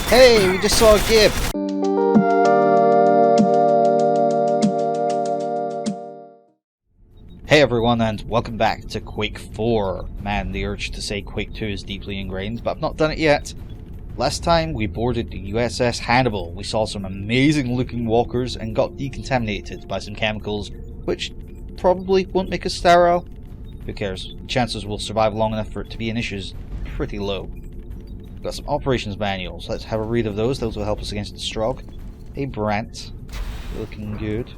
Hey, we just saw a gib! Hey everyone, and welcome back to Quake 4. Man, the urge to say Quake 2 is deeply ingrained, but I've not done it yet. Last time we boarded the USS Hannibal. We saw some amazing looking walkers and got decontaminated by some chemicals, which probably won't make us sterile. Who cares? The chances we'll survive long enough for it to be an issue is pretty low. We've got some operations manuals. Let's have a read of those. Those will help us against the Strogg. Hey Brant. Looking good.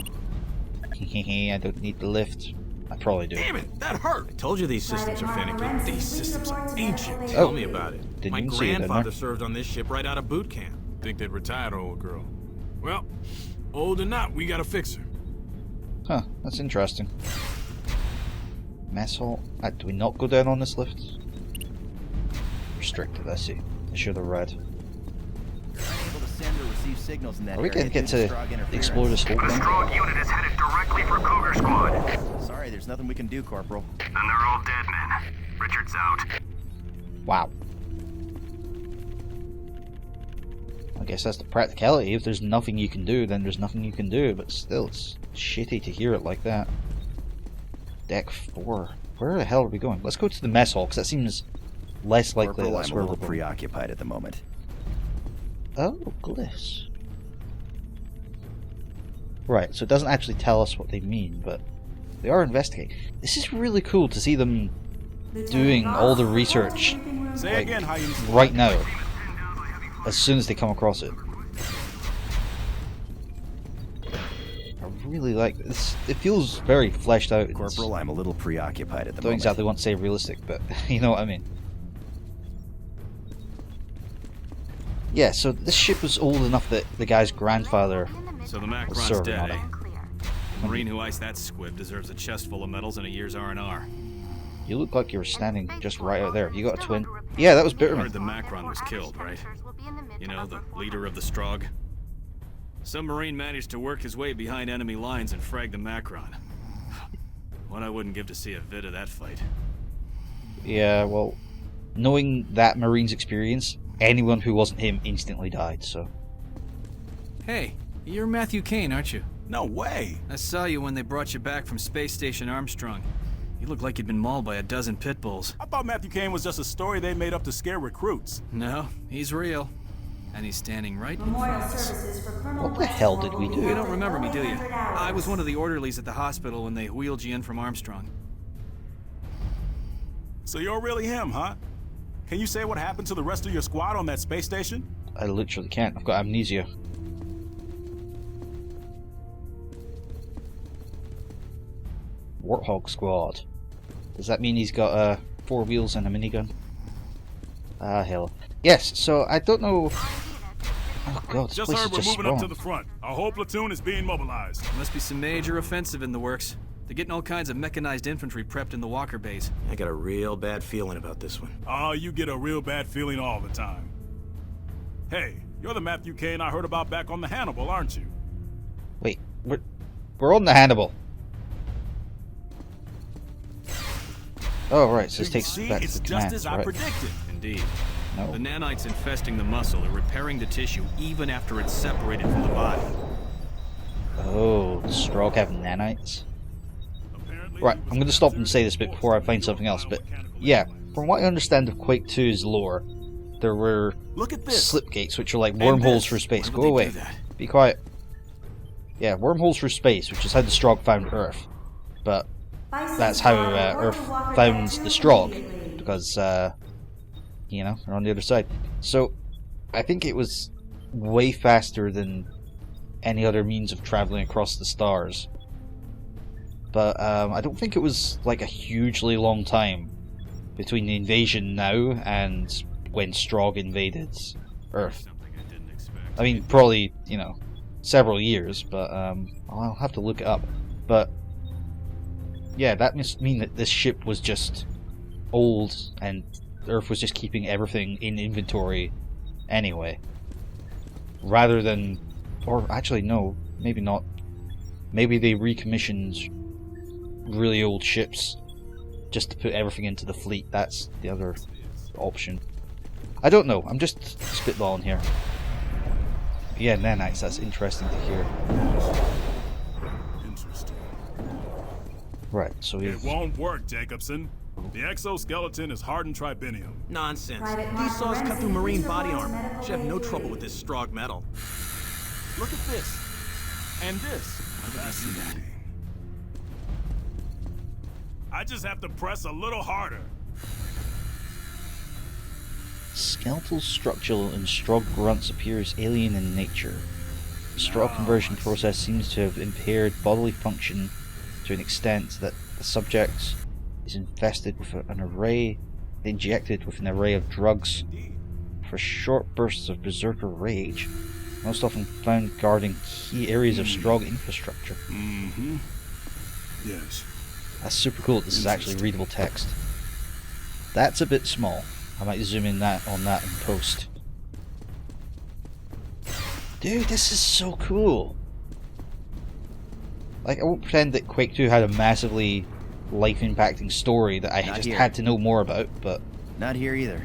Hehe, I don't need the lift. I probably do. Damn it, that hurt! I told you these systems are finicky. These systems are ancient. Oh, Tell me about it. didn't My even see it, didn't grandfather I? served on this ship right out of boot camp. Think they'd retired, old girl. Well, old or not, we gotta fix her. Huh, that's interesting. Mess hall. Do we not go down on this lift? Restricted, I see. I should have read. Are we gonna get to explore this whole The thing? Strogg unit is headed directly for Cougar Squad. Sorry, there's nothing we can do, Corporal. Then they're all dead men. Richard's out. Wow. I guess that's the practicality. If there's nothing you can do, then there's nothing you can do. But still, it's shitty to hear it like that. Deck 4. Where the hell are we going? Let's go to the mess hall, because that seems less likely Corporal, that's I'm a where we're little going. preoccupied at the moment. Oh, gliss. Right, so it doesn't actually tell us what they mean, but they are investigating. This is really cool to see them doing all the research Say like, again how you... right now, as soon as they come across it. I really like this. It feels very fleshed out. Corporal, I'm a little preoccupied at the I don't moment. exactly want to say realistic, but you know what I mean. Yeah, so this ship was old enough that the guy's grandfather... So the Sir, Makron's dead, not eh? a- The Marine who iced that squib deserves a chest full of medals and a year's R&R. You look like you were standing just right out there. You got a twin? Yeah, that was I Bitterman. heard the Makron was killed, right? You know, the leader of the Strogg. Some Marine managed to work his way behind enemy lines and frag the Makron. What I wouldn't give to see a vid of that fight. Yeah, well, knowing that Marine's experience, anyone who wasn't him instantly died, so... Hey, you're Matthew Kane, aren't you? No way! I saw you when they brought you back from Space Station Armstrong. You look like you'd been mauled by a dozen pit bulls. I thought Matthew Kane was just a story they made up to scare recruits. No, he's real. And he's standing right in front of us. What the hell did we do? You don't remember me, do you? I was one of the orderlies at the hospital when they wheeled you in from Armstrong. So you're really him, huh? Can you say what happened to the rest of your squad on that space station? I literally can't. I've got amnesia. Warthog Squad. Does that mean he's got 4 wheels and a minigun? Ah, hell. Yes, so I don't know... Oh god, this Just place heard is we're just moving up to spawned. the front. Our whole platoon is being mobilized. Must be some major offensive in the works. They're getting all kinds of mechanized infantry prepped in the Walker base. I got a real bad feeling about this one. Oh, you get a real bad feeling all the time. Hey, you're the Matthew Kane I heard about back on the Hannibal, aren't you? Wait, we're on the Hannibal. Oh right, so this takes us See, back it's to the just command, as I right? predicted. Indeed. No. The nanites infesting the muscle are repairing the tissue even after it's separated from the body. Oh, the Strogg have nanites? Apparently, Right, he was I'm going to stop and say this bit before I find something else, but yeah, from what I understand of Quake 2's lore, there were Look at this. slipgates, which are like wormholes for space. Why Go would they away. do that? Be quiet. Yeah, wormholes for space, which is how the Strogg found Earth. But that's how Earth found the Strogg, because, you know, they're on the other side. So, I think it was way faster than any other means of traveling across the stars. But I don't think it was like a hugely long time between the invasion now and when Strogg invaded Earth. Something I didn't expect. I mean, probably, you know, several years, but I'll have to look it up. But yeah, that must mean that this ship was just old and Earth was just keeping everything in inventory anyway. Rather than, or actually no, maybe not. Maybe they recommissioned really old ships just to put everything into the fleet. That's the other option. I don't know, I'm just spitballing here. Yeah, nanites, that's interesting to hear. Interesting. Right, so It won't work, Jacobson. The exoskeleton is hardened tribinium. Nonsense. Private These saws cut through marine body armor. medical Should have no aid, trouble please. with this Strogg metal. Look at this. And this. Fascinating. I just have to press a little harder. skeletal structure in Strogg grunts appears alien in nature. The Strogg conversion process seems to have impaired bodily function to an extent that the subject is injected with an array of drugs for short bursts of berserker rage, most often found guarding key areas of Strogg infrastructure. Mm-hmm. Yes. That's super cool. This is actually readable text. That's a bit small. I might zoom in on that in post. Dude, this is so cool. Like, I won't pretend that Quake 2 had a massively life-impacting story that I just had to know more about, but Not here either.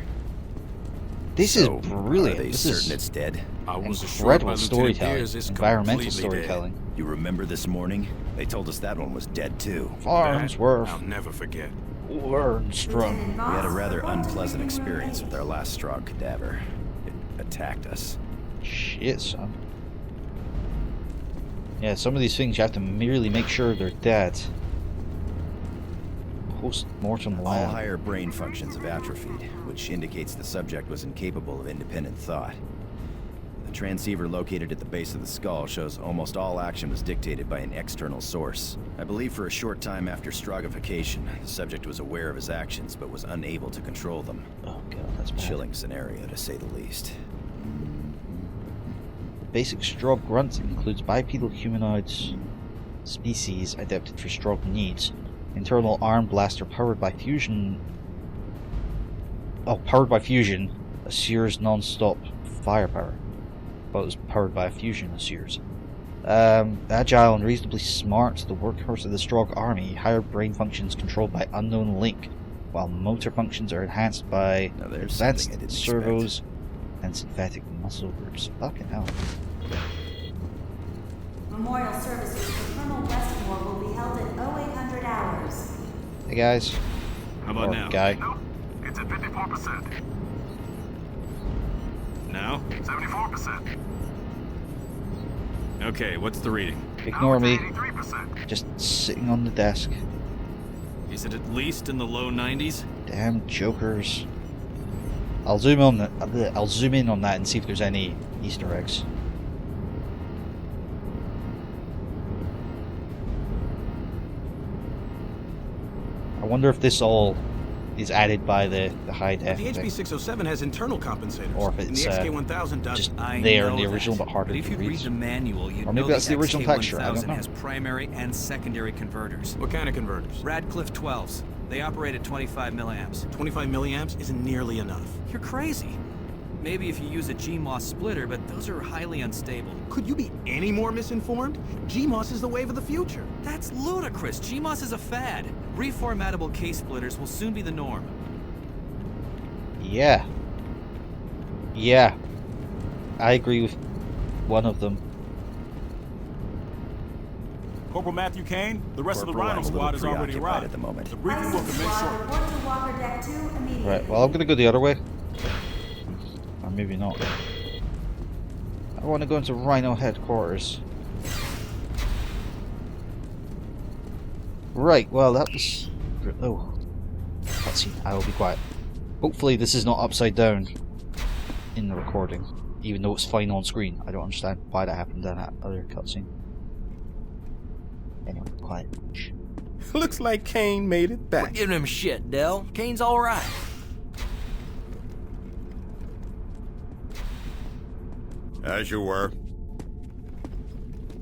this is brilliant. Are they This certain is it's dead? I was incredible storytelling, environmental storytelling. You remember this morning? They told us that one was dead too. Farnsworth, I'll never forget. Wernstrom. We had a rather unpleasant experience with our last Strogg cadaver. It attacked us. Shit, son. Yeah, some of these things you have to merely make sure they're dead. Post-mortem All lab. higher brain functions have atrophied, which indicates the subject was incapable of independent thought. The transceiver located at the base of the skull shows almost all action was dictated by an external source. I believe for a short time after Stroggification, the subject was aware of his actions but was unable to control them. Oh god, that's bad. Chilling scenario, to say the least. The basic Strogg grunt includes bipedal humanoids species adapted for Strogg needs. Internal arm blaster powered by fusion. Assures non-stop firepower. Well, it was powered by a fusion assures. Agile and reasonably smart, the workhorse of the Strogg army. Higher brain functions controlled by unknown link, while motor functions are enhanced by Now there's advanced something I didn't servos and synthetic muscle groups. Fucking hell. Memorial services for Colonel Westmore will be held at 0800 hours. Hey guys. How about Or now? guy. Nope. It's at 54%. Now? 74%. Okay, what's the reading? Ignore me. 83%. Just sitting on the desk. Is it at least in the low 90s? Damn jokers. I'll zoom in on that and see if there's any Easter eggs. I wonder if this all is added by the high def The thing, HB607 has internal compensators. or if and it's the XK1000 does. just I there in know the that, original but harder but if to you read. read the manual, you'd Or maybe know that's the original texture, I don't XK1000 know. has primary and secondary converters. What kind of converters? Radcliffe 12s. They operate at 25 milliamps. 25 milliamps isn't nearly enough. You're crazy. Maybe if you use a GMOS splitter, but those are highly unstable. Could you be any more misinformed? GMOS is the wave of the future. That's ludicrous. GMOS is a fad. Reformatable case splitters will soon be the norm. Yeah. Yeah. I agree with one of them. Corporal Matthew Kane, the rest Corporal, of I'm the a Rhino little squad has already preoccupied arrived. at the moment. The briefing will License commence squad, shortly. report to Walker Deck 2 immediately. Right, well I'm gonna go the other way. Or maybe not. I want to go into Rhino headquarters. Right, well that was... Oh. Cutscene, I will be quiet. Hopefully this is not upside down in the recording. Even though it's fine on screen. I don't understand why that happened in that other cutscene. Anyway, quiet. Shh. Looks like Kane made it back. Quit giving him shit, Dell. Kane's all right. As you were.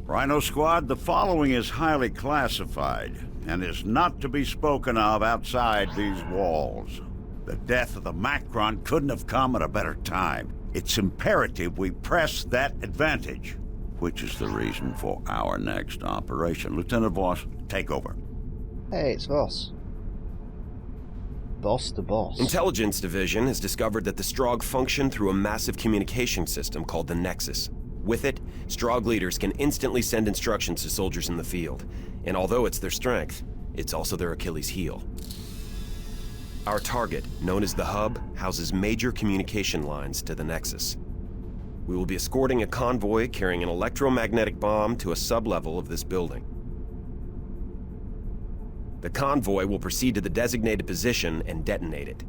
Rhino Squad, the following is highly classified and is not to be spoken of outside these walls. The death of the Makron couldn't have come at a better time. It's imperative we press that advantage, which is the reason for our next operation. Lieutenant Voss, take over. Hey, it's Voss. Boss the boss. Intelligence Division has discovered that the Strogg function through a massive communication system called the Nexus. With it, Strogg leaders can instantly send instructions to soldiers in the field. And although it's their strength, it's also their Achilles heel. Our target, known as the Hub, houses major communication lines to the Nexus. We will be escorting a convoy carrying an electromagnetic bomb to a sublevel of this building. The convoy will proceed to the designated position and detonate it.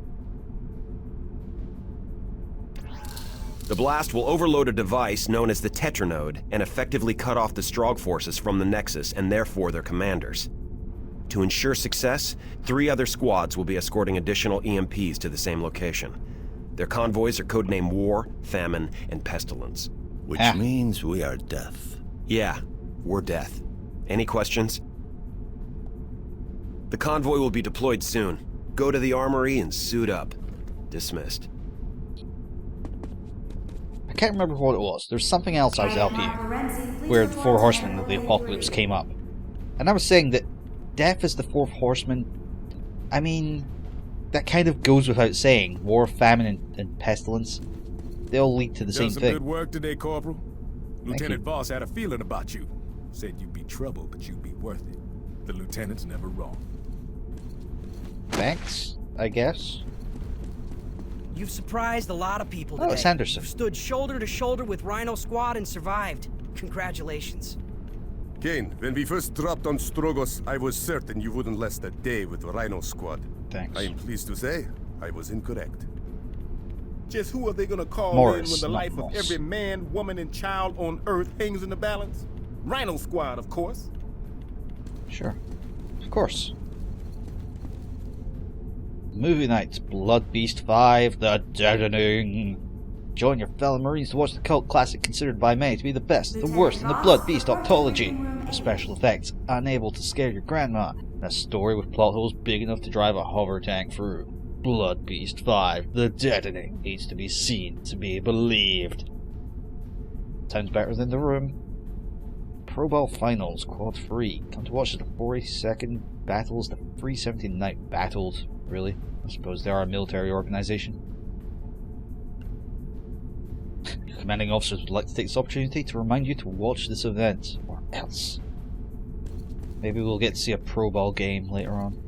The blast will overload a device known as the Tetranode and effectively cut off the Strogg forces from the Nexus and therefore their commanders. To ensure success, 3 other squads will be escorting additional EMPs to the same location. Their convoys are codenamed War, Famine, and Pestilence. Which means we are death. Yeah, we're death. Any questions? The convoy will be deployed soon. Go to the armory and suit up. Dismissed. I can't remember what it was. There's something else I was LPing where the 4 horsemen of the apocalypse came up. And I was saying that death is the 4th horseman. I mean, that kind of goes without saying. War, famine, and pestilence. They all lead to the same thing. Good work today, Corporal. Lieutenant Voss had a feeling about you. Said you'd be trouble, but you'd be worth it. The lieutenant's never wrong. Thanks, I guess. You've surprised a lot of people today. Oh, it's Anderson. You've stood shoulder to shoulder with Rhino Squad and survived. Congratulations. Kane, when we first dropped on Strogos, I was certain you wouldn't last a day with the Rhino Squad. Thanks. I am pleased to say, I was incorrect. Just who are they gonna call Morris, in when the life Moss. of every man, woman, and child on Earth hangs in the balance? Rhino Squad, of course. Sure. Of course. Movie night, Blood Beast 5, The Deadening. Join your fellow Marines to watch the cult classic considered by many to be the best, the worst in the Blood Beast optology. The special effects unable to scare your grandma, and a story with plot holes big enough to drive a hover tank through. Blood Beast 5, The Deadening needs to be seen to be believed. Sounds better than The Room. Pro Bowl Finals, Quad 3. Come to watch the 42nd Battles, the 379th Battles. Really? I suppose they are a military organization. Your commanding officers would like to take this opportunity to remind you to watch this event, or else. Maybe we'll get to see a Pro Bowl game later on.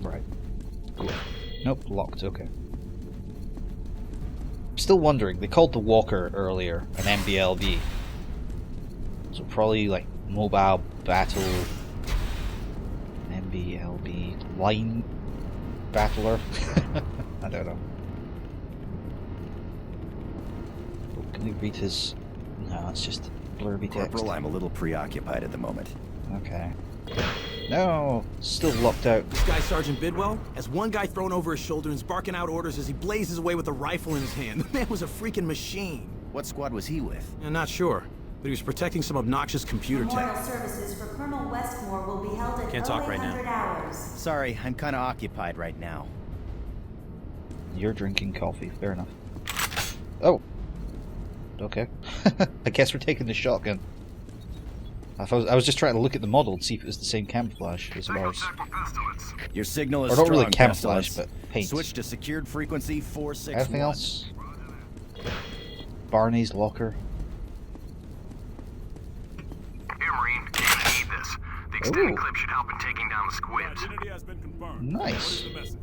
Right. Cool. Nope, locked, okay. I'm still wondering, they called the Walker earlier an MBLB. So probably like Mobile Battle MBLB Line Battler. I don't know. Oh, can we read his... No, it's just blurby text. Corporal, I'm a little preoccupied at the moment. Okay. No, still locked out. This guy, Sergeant Bidwell, has one guy thrown over his shoulder and is barking out orders as he blazes away with a rifle in his hand. The man was a freaking machine. What squad was he with? I'm not sure, but he was protecting some obnoxious computer Memorial tech. services for Colonel Westmore will be held at Can't talk right now. 0800 hours. Sorry, I'm kind of occupied right now. You're drinking coffee, fair enough. Oh. Okay. I guess we're taking the shotgun. I was just trying to look at the model and see if it was the same camouflage as ours. Your signal is Or not strong, really camouflage, Pestilence. but paint. Switch to secured frequency 461. Anything else? Barney's locker. Here, Marine. You're gonna need this. The extended clip should help in taking down the squibs. Identity has been confirmed. Nice. What is the message?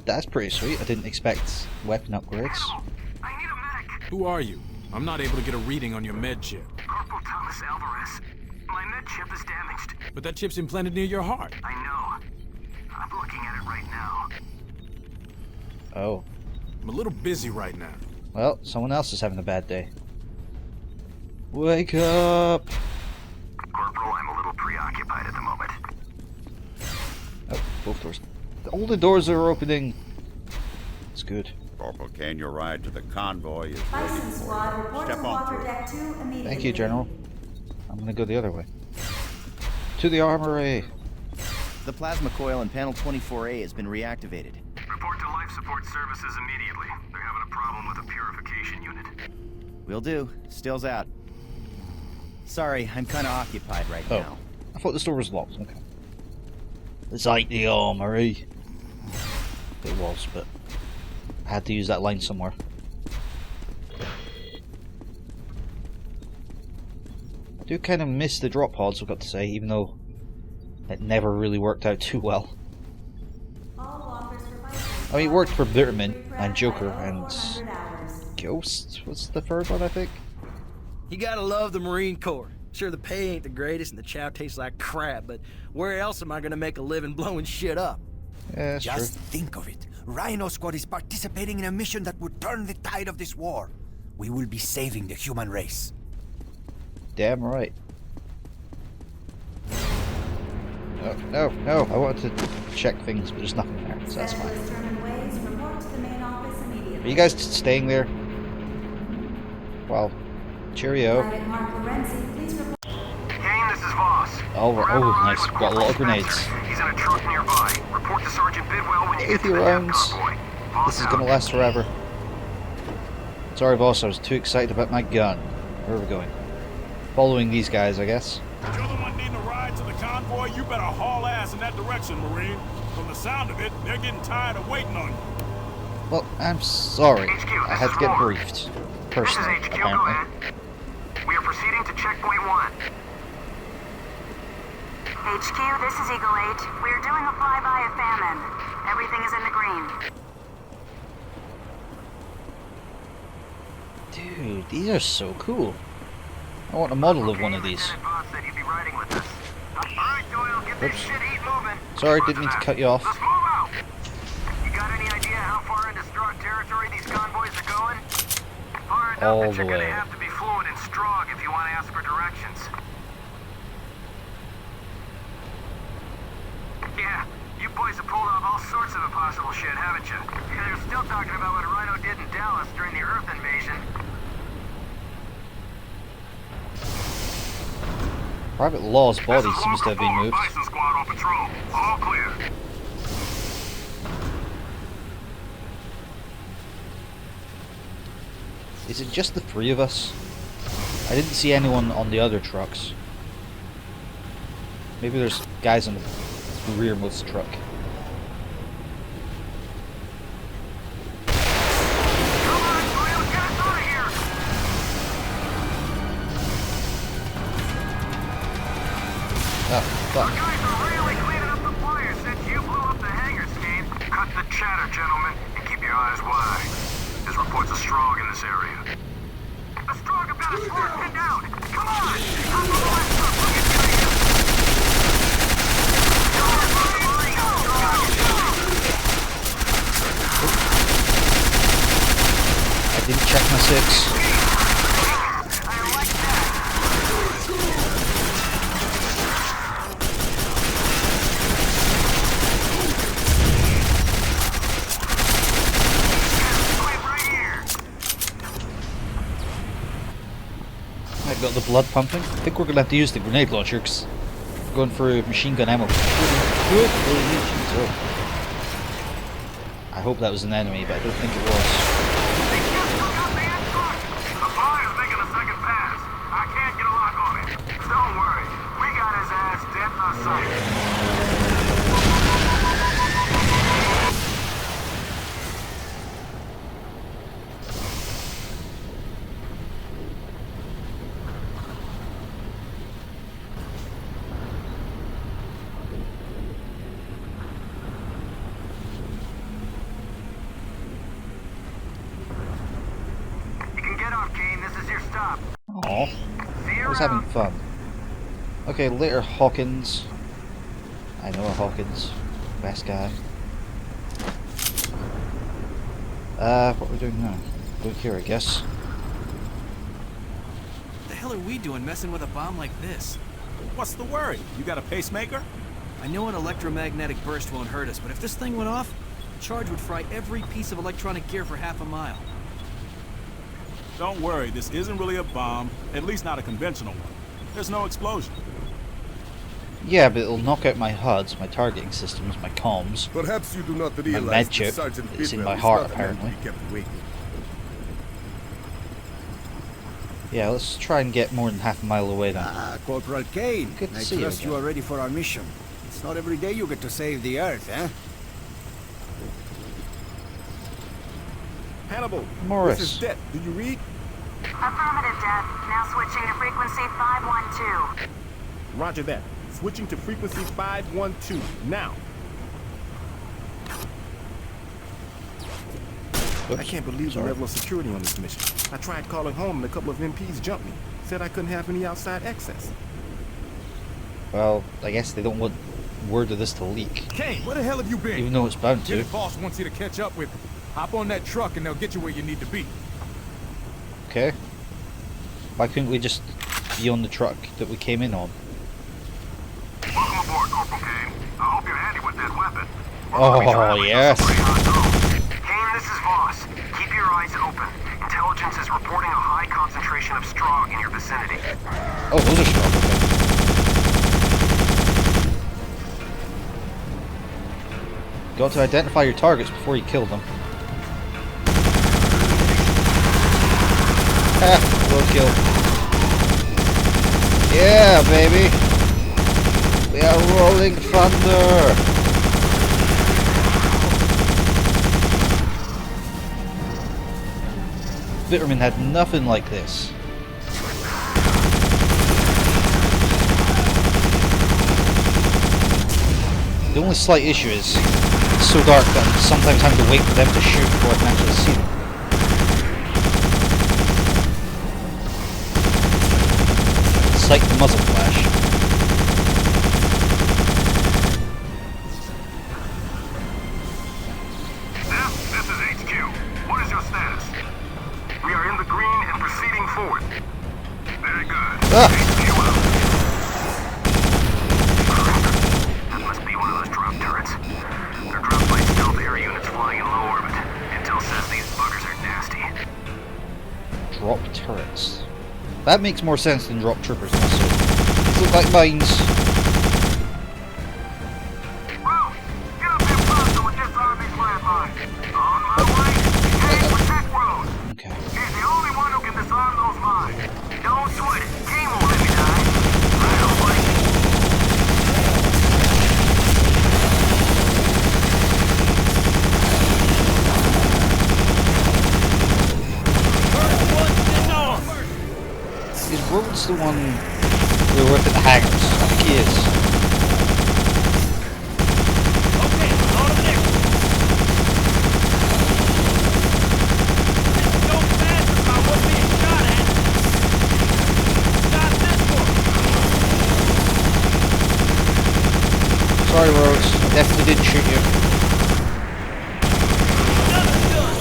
That's pretty sweet. I didn't expect weapon upgrades. I need a medic. Who are you? I'm not able to get a reading on your med chip. Corporal Thomas Alvarez. My med chip is damaged. But that chip's implanted near your heart. I know. I'm looking at it right now. Oh. I'm a little busy right now. Well, someone else is having a bad day. Wake up! Corporal, I'm a little preoccupied at the moment. Oh, both doors. All the doors are opening. It's good. Corporal Kane, your ride to the convoy is ready Bison for Squad, you. report Step to on Walker through. Deck 2 immediately. Thank you, General. I'm gonna go the other way. To the armory! The plasma coil in panel 24A has been reactivated. Report to life support services immediately. They're having a problem with a purification unit. Will do. Still's out. Sorry, I'm kind of occupied right now. I thought the door was locked. Okay. Let's hit the armory. It was, but I had to use that line somewhere. I do kind of miss the drop pods, I've got to say, even though it never really worked out too well. I mean, it worked for Bitterman and Joker and Ghost was the third one, I think. You gotta love the Marine Corps. Sure, the pay ain't the greatest and the chow tastes like crap, but where else am I gonna make a living blowing shit up? Yeah, that's Just true. think of it. Rhino Squad is participating in a mission that would turn the tide of this war. We will be saving the human race. Damn right. No, I wanted to check things, but there's nothing there, so that's fine. Are you guys staying there? Well, cheerio. Kane, this is Voss. Oh, nice. Got a lot of grenades. He's in a truck nearby. Report to Sergeant Bidwell when you get to 80 the rounds. convoy. This is gonna last forever. Sorry, boss, I was too excited about my gun. Where are we going? Following these guys, I guess. Gentlemen needing a ride to the convoy, you better haul ass in that direction, Marine. From the sound of it, they're getting tired of waiting on you. Well, I'm sorry. HQ, I had to get briefed. Personally, This is HQ, apparently. go ahead. We are proceeding to checkpoint 1. HQ, this is Eagle 8. We're doing a flyby of famine. Everything is in the green. Dude, these are so cool. I want a model of one of these. Oops. Sorry, didn't mean to cut you off. You got any idea how far into Strogg territory these convoys are going? Far enough All that the you're way. gonna have to be fluent in Strogg if you want to ask for directions. Yeah, you boys have pulled off all sorts of impossible shit, haven't you? They're still talking about what Rhino did in Dallas during the Earth invasion. Private Law's body seems to have been moved. Bison squad on patrol. All clear. Is it just the three of us? I didn't see anyone on the other trucks. Maybe there's guys on the rearmost truck. Oh, fuck. You guys are really cleaning up the fire since you blew up the hangar, Kane. Cut the chatter, gentlemen, and keep your eyes wide. There's reports of Strogg in this area. The Strogg have got a swarm pinned down. Come on! Come on the left truck. We'll get you I didn't check my 6. I've got the blood pumping. I think we're going to have to use the grenade launcher because we're going through machine gun ammo. I hope that was an enemy, but I don't think it was. The fire's making a second pass. I can't get a lock on it. Don't worry. We got his ass dead in our sight. You can get off, Kane. This is your stop. Aw, I was having fun. Okay, later Hawkins. I know a Hawkins. Best guy. What are we doing now? Go here, I guess. What the hell are we doing messing with a bomb like this? What's the worry? You got a pacemaker? I know an electromagnetic burst won't hurt us, but if this thing went off, the charge would fry every piece of electronic gear for half a mile. Don't worry, this isn't really a bomb, at least not a conventional one. There's no explosion. Yeah, but it'll knock out my HUDs, my targeting systems, my comms. Perhaps you do not My realize med that chip Sergeant is in Bidwell my is heart, not a man to apparently. be kept waiting. Yeah, let's try and get more than half a mile away then. Corporal Kane. Good to I see you trust you again. are ready for our mission. It's not every day you get to save the Earth, eh? Hannibal. Morris. This is Det. Do you read? Affirmative, Det. Now switching to frequency 512. Roger that. Switching to frequency 512. Now. Oops. I can't believe the level of security on this mission. I tried calling home and a couple of MPs jumped me. Said I couldn't have any outside access. Well, I guess they don't want word of this to leak. Kane, where the hell have you been? Even though it's bound to. The boss wants you to catch up with him. Hop on that truck and they'll get you where you need to be. Okay. Why couldn't we just be on the truck that we came in on? Welcome aboard, Corporal Kane. I hope you're handy with that weapon. Oh, yes. Kane, this is Voss. Keep your eyes open. Intelligence is reporting a high concentration of Strogg in your vicinity. Oh, those are Strogg. Okay. Got to identify your targets before you kill them. Roadkill. Yeah, baby. We are rolling thunder. Bitterman had nothing like this. The only slight issue is it's so dark that I'm sometimes having to wait for them to shoot before I can actually see them. It's like the muzzle flash. This is HQ. What is your status? We are in the green and proceeding forward. Very good. HQ out. That must be one of those drop turrets. They're dropped by stealth air units flying in low orbit. Intel says these buggers are nasty. Drop turrets. That makes more sense than drop troopers, must say. These look like mines. Okay. He's the only one who can disarm those mines. Don't sweat it. Game will let me die. I don't like it. Is Rhodes the one we were with at the hangars? I think he is. Okay, on to the next one. Don't fast if I wasn't being shot at. Stop this one. Sorry, Rhodes. I definitely didn't shoot you. Another done.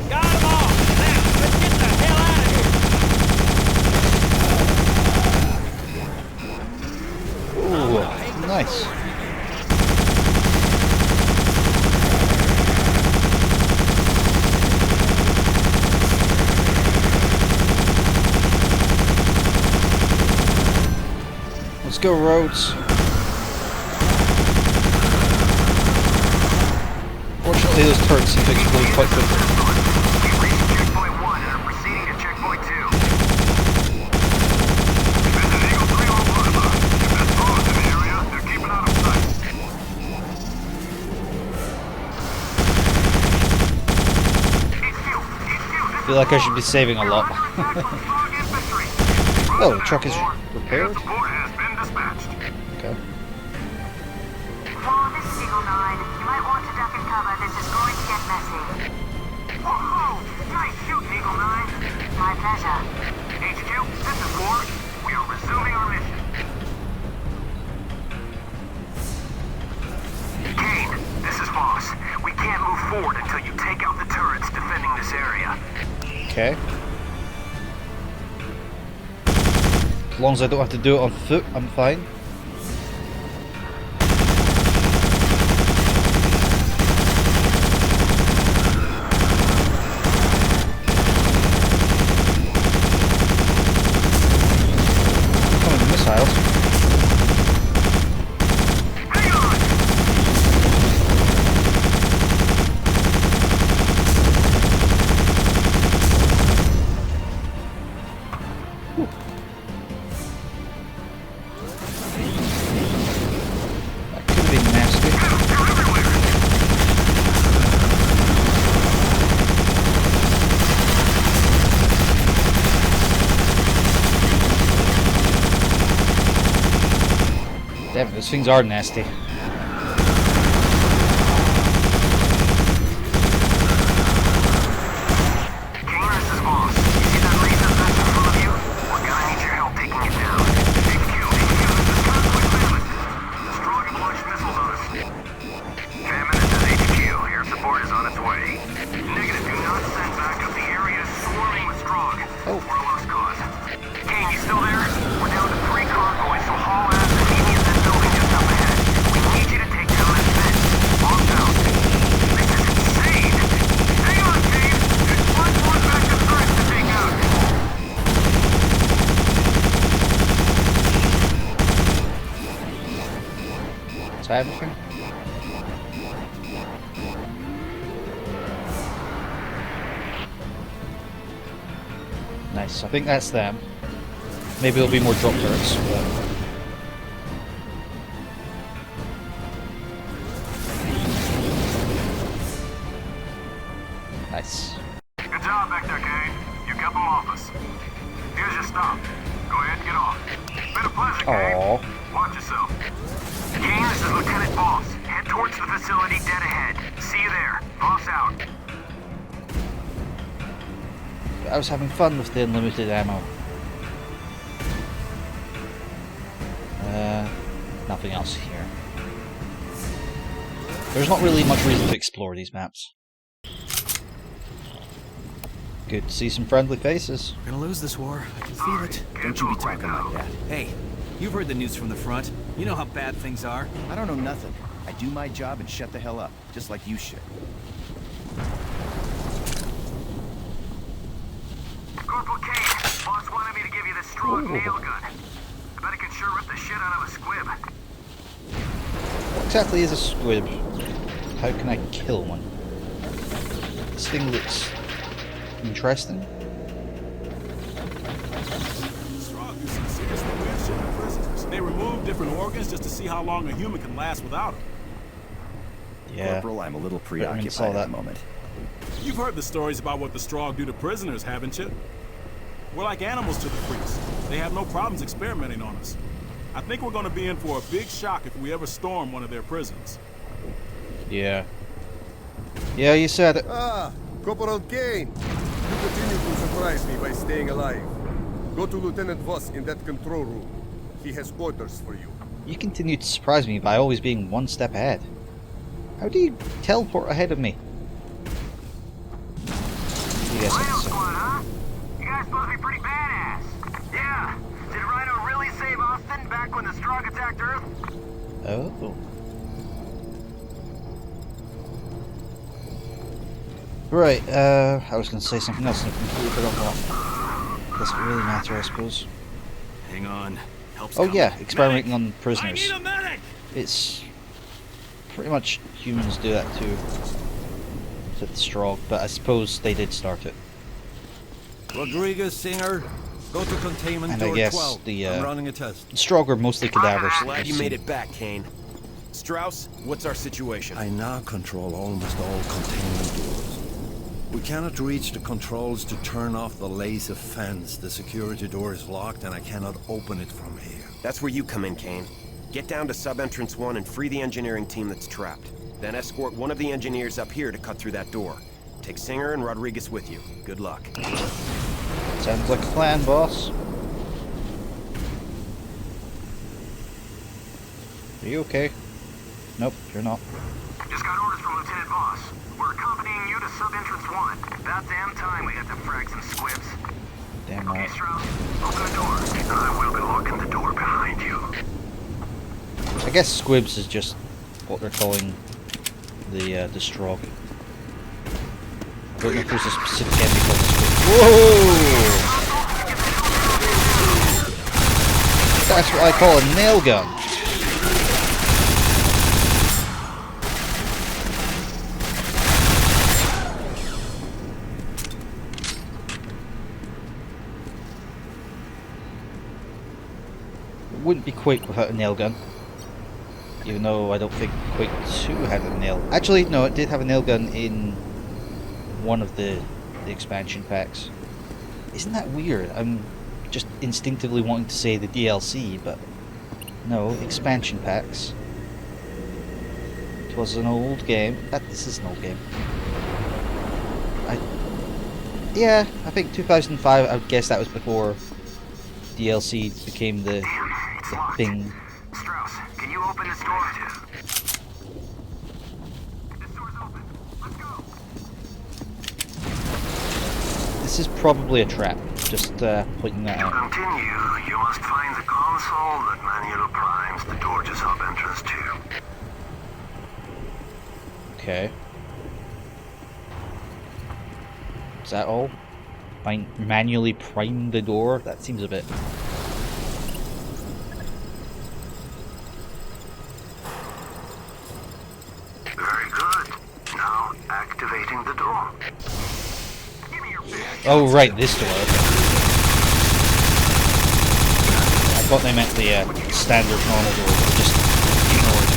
Got them all. Now, let's get the hell out of here. Ooh, nice. Let's go, Rhodes. Fortunately, those turrets seem to explode quite quickly. We've reached checkpoint 1 and are proceeding to checkpoint 2. This is Eagle 301 above. If there's drones in the area, they're keeping out of sight. I feel like I should be saving a lot. Oh, the truck is repaired? Okay. Well, this is Eagle 9. You might want to duck and cover. This is going to get messy. Whoa! Nice shooting, Eagle 9. My pleasure. HQ, this is Ward. We are resuming our mission. Kane, this is Voss. We can't move forward until you take out the turrets defending this area. Okay. As long as I don't have to do it on foot, I'm fine. Coming missiles. Hang on! Damn it, those things are nasty. Everything. Nice. I think that's them. Maybe there'll be more drop turrets. But... Nice. Good job back there, Kane. You kept them off us. Here's your stop. Go ahead and get off. Been a pleasure, Kane. Watch yourself. Kane, this is Lieutenant Voss. Head towards the facility dead ahead. See you there. Voss out. I was having fun with the unlimited ammo. Nothing else here. There's not really much reason to explore these maps. Good to see some friendly faces. We're gonna lose this war. I can feel it. Don't you be talking like that. Hey, you've heard the news from the front. You know how bad things are. I don't know nothing. I do my job and shut the hell up, just like you should. Corporal Kane, boss wanted me to give you this Strogg nail gun. I bet it can sure rip the shit out of a squib. What exactly is a squib? How can I kill one? This thing looks interesting. Strogg do some seriously weird shit in prisons. They remove different organs just to see how long a human can last without them. Yeah. Corporal, I'm a little preoccupied at the moment. You've heard the stories about what the Strogg do to prisoners, haven't you? We're like animals to the priests. They have no problems experimenting on us. I think we're going to be in for a big shock if we ever storm one of their prisons. Yeah. Yeah, you said it. Ah, Corporal Kane. You continue to surprise me by staying alive. Go to Lieutenant Voss in that control room. He has orders for you. You continue to surprise me by always being one step ahead. How do you teleport ahead of me? Rhino squad, huh? You guys supposed to be pretty badass. Yeah. Did Rhino really save Austin back when the Strogg attacked Earth? Oh. Right, I was going to say something else and I completely forgot what. Doesn't really matter, I suppose. Hang on. Help's coming. Yeah, experimenting medic! on prisoners. I need a medic! It's pretty much humans do that too. To the Strogg, but I suppose they did start it. Rodriguez, Singer, go to containment And door I guess 12. I'm running a test. the Strogg are mostly cadavers. Glad you made it back, Kane. Strauss, what's our situation? I now control almost all containment doors. We cannot reach the controls to turn off the laser fence. The security door is locked and I cannot open it from here. That's where you come in, Kane. Get down to sub-entrance 1 and free the engineering team that's trapped. Then escort one of the engineers up here to cut through that door. Take Singer and Rodriguez with you. Good luck. Sounds like a plan, boss. Are you okay? Nope, you're not. Just got orders from Lieutenant Voss. We're accompanying you to sub-entrance 1. About damn time we got to frag some squibs. Damn Okay, right. Strauss, open the door. I will be locking the door behind you. I guess squibs is just what they're calling the Strogg. I don't know if there's a specific enemy called squib. Whoa! That's what I call a nail gun. It wouldn't be Quake without a nail gun. Even though I don't think Quake 2 had a nail... Actually, no, it did have a nail gun in one of the expansion packs. Isn't that weird? I'm just instinctively wanting to say the DLC, but No, expansion packs. It was an old game. This is an old game. Yeah, I think 2005, I would guess that was before DLC became the thing. Strauss, can you open this door? This door's open. Let's go. This is probably a trap, just pointing that out. To continue, you must find the console that manually primes the door to sub entrance 2. Okay. Is that all? Manually prime the door? That seems a bit... Very good. Now activating the door. Oh, right, this door. I thought they meant the standard normal door, but just ignored.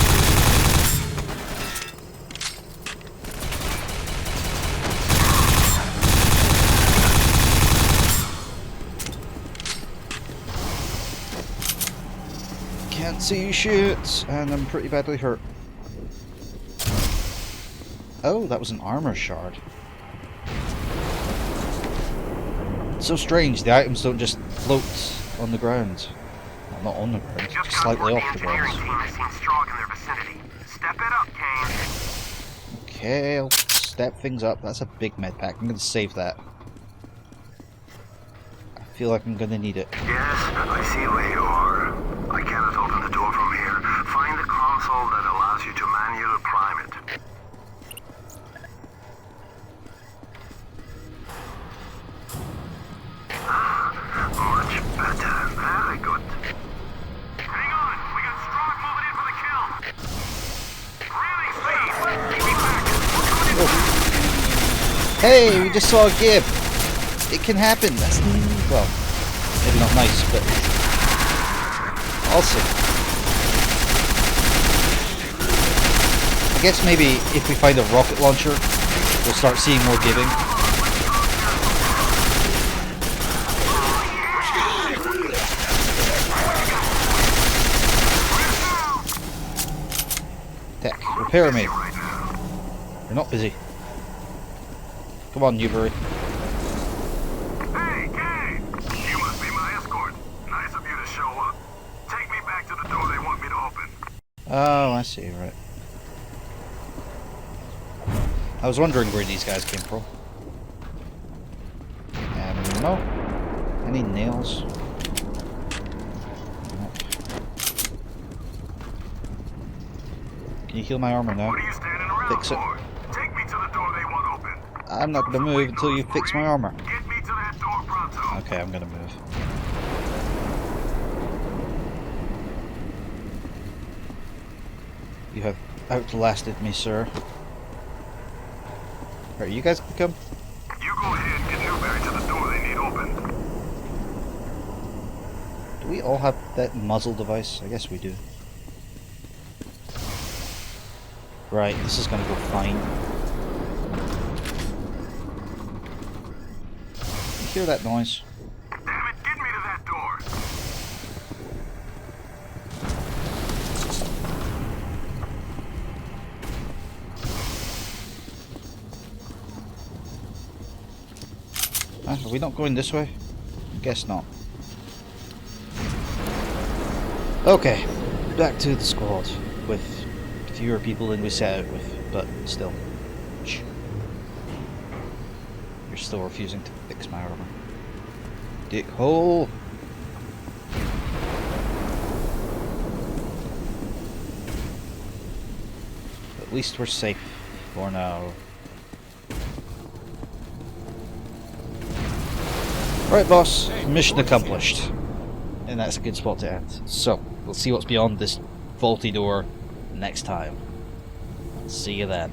Can't see shit, and I'm pretty badly hurt. Oh, that was an armor shard. It's so strange, the items don't just float on the ground. Well, not on the ground, just slightly off the ground. Step it up, Kane. Okay, I'll step things up. That's a big med pack. I'm gonna save that. I feel like I'm gonna need it. Yes, I see where you are. I cannot open the door from here. Find the console that allows you to manually prime it. Much better. Very good. Hang on! We got Strogg moving in for the kill! Really, please! Keep me back! Hey, we just saw a gib! It can happen! That's... well, maybe not nice, but... awesome. I guess maybe if we find a rocket launcher, we'll start seeing more giving. Tech, repair me. We're not busy. Come on, Newbury. Hey, Kane! You must be my escort. Nice of you to show up. Take me back to the door they want me to open. Oh, I see, right. I was wondering where these guys came from. No. Any nails? No. Can you heal my armor now? What are you standing around Fix it. for? Take me to the door they want open. I'm not gonna move until you fix my armor. Get me to that door pronto. Okay, I'm gonna move. You have outlasted me, sir. Alright, you guys can come. You go ahead and get Newberry to the door they need opened. Do we all have that muzzle device? I guess we do. Right, this is gonna go fine. You hear that noise? Damn it, get me to that door. Are we not going this way? Guess not. Okay, back to the squad with fewer people than we set out with, but still. Shh. You're still refusing to fix my armor. Dickhole! At least we're safe for now. Right, boss, mission accomplished. And that's a good spot to end. So, we'll see what's beyond this vaulty door next time. See you then.